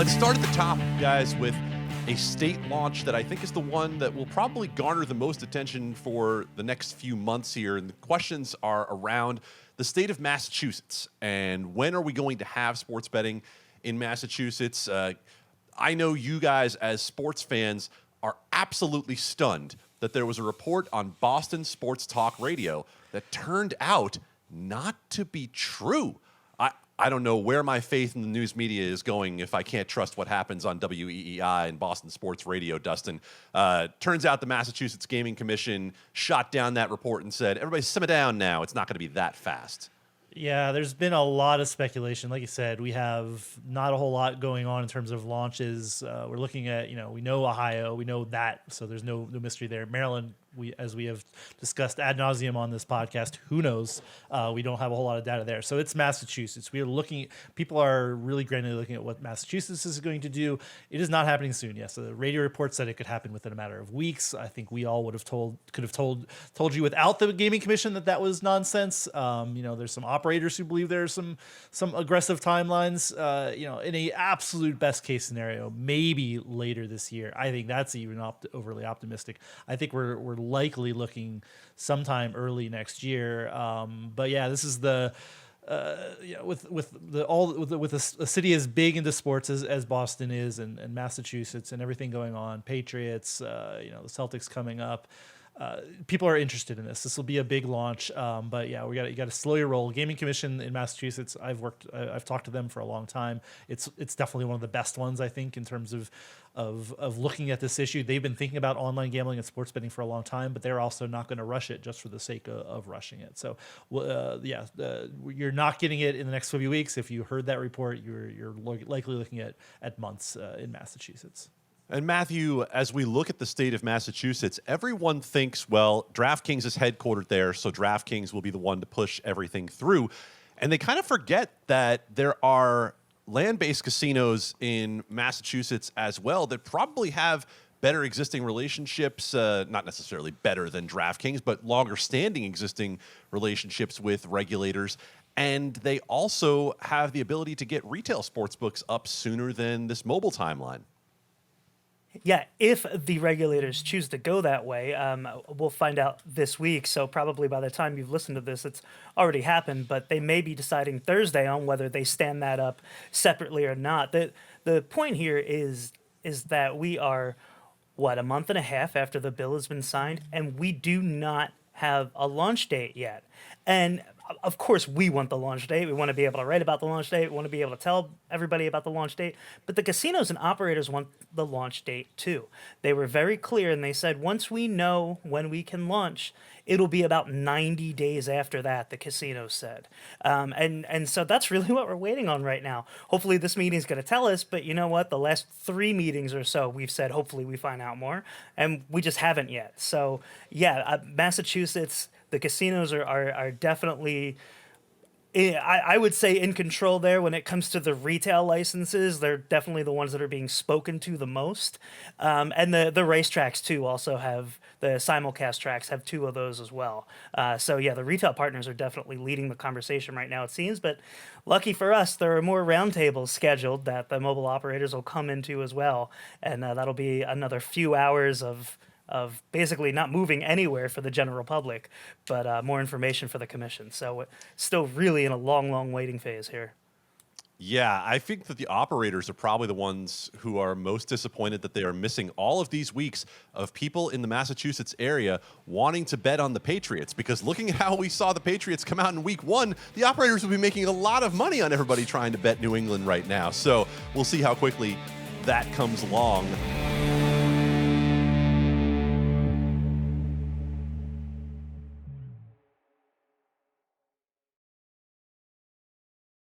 Let's start at the top, guys, with a state launch that I think is the one that will probably garner the most attention for the next few months here. And the questions are around the state of Massachusetts and when are we going to have sports betting in Massachusetts? I know you guys as sports fans are absolutely stunned that there was a report on Boston Sports Talk Radio that turned out not to be true. I don't know where my faith in the news media is going if I can't trust what happens on WEEI and Boston Sports Radio, Dustin. Turns out the Massachusetts Gaming Commission shot down that report and said, everybody simmer down now. It's not going to be that fast. Yeah, there's been a lot of speculation. Like you said, we have not a whole lot going on in terms of launches. We're looking at, we know Ohio, we know that, so there's no mystery there. Maryland, as we have discussed ad nauseum on this podcast, who knows? We don't have a whole lot of data there. So it's Massachusetts. We are looking, people are really granularly looking at what Massachusetts is going to do. It is not happening soon. Yes, the radio report said it could happen within a matter of weeks. I think we all could have told you without the Gaming Commission that was nonsense. There's some operators who believe there are some aggressive timelines. In a absolute best case scenario, maybe later this year. I think that's even overly optimistic. I think we're likely looking sometime early next year. But yeah, this is the with a city as big into sports as Boston is, and Massachusetts, and everything going on, Patriots, the Celtics coming up. People are interested in this. This will be a big launch, but yeah, you got to slow your roll. Gaming Commission in Massachusetts, I've talked to them for a long time. It's definitely one of the best ones, I think, in terms of looking at this issue. They've been thinking about online gambling and sports betting for a long time, but they're also not going to rush it just for the sake of rushing it. So, you're not getting it in the next few weeks. If you heard that report, you're likely looking at months in Massachusetts. And Matthew, as we look at the state of Massachusetts, everyone thinks, well, DraftKings is headquartered there, so DraftKings will be the one to push everything through. And they kind of forget that there are land-based casinos in Massachusetts as well that probably have better existing relationships, not necessarily better than DraftKings, but longer-standing existing relationships with regulators. And they also have the ability to get retail sportsbooks up sooner than this mobile timeline. Yeah, if the regulators choose to go that way, we'll find out this week. So probably by the time you've listened to this, it's already happened. But they may be deciding Thursday on whether they stand that up separately or not. The point here is that we are, a month and a half after the bill has been signed, and we do not have a launch date yet. And of course, we want the launch date. We want to be able to write about the launch date. We want to be able to tell everybody about the launch date. But the casinos and operators want the launch date too. They were very clear, and they said once we know when we can launch, it'll be about 90 days after that, the casinos said. And so that's really what we're waiting on right now. Hopefully this meeting is going to tell us, but you know what? The last 3 meetings or so, we've said hopefully we find out more, and we just haven't yet. So yeah, Massachusetts, the casinos are definitely, I would say, in control there when it comes to the retail licenses. They're definitely the ones that are being spoken to the most. And the racetracks, too, also have the simulcast tracks, have 2 of those as well. So, yeah, the retail partners are definitely leading the conversation right now, it seems. But lucky for us, there are more roundtables scheduled that the mobile operators will come into as well. And that'll be another few hours of basically not moving anywhere for the general public, but more information for the commission. So still really in a long waiting phase here. Yeah, I think that the operators are probably the ones who are most disappointed that they are missing all of these weeks of people in the Massachusetts area wanting to bet on the Patriots, because looking at how we saw the Patriots come out in week 1, the operators will be making a lot of money on everybody trying to bet New England right now. So we'll see how quickly that comes along.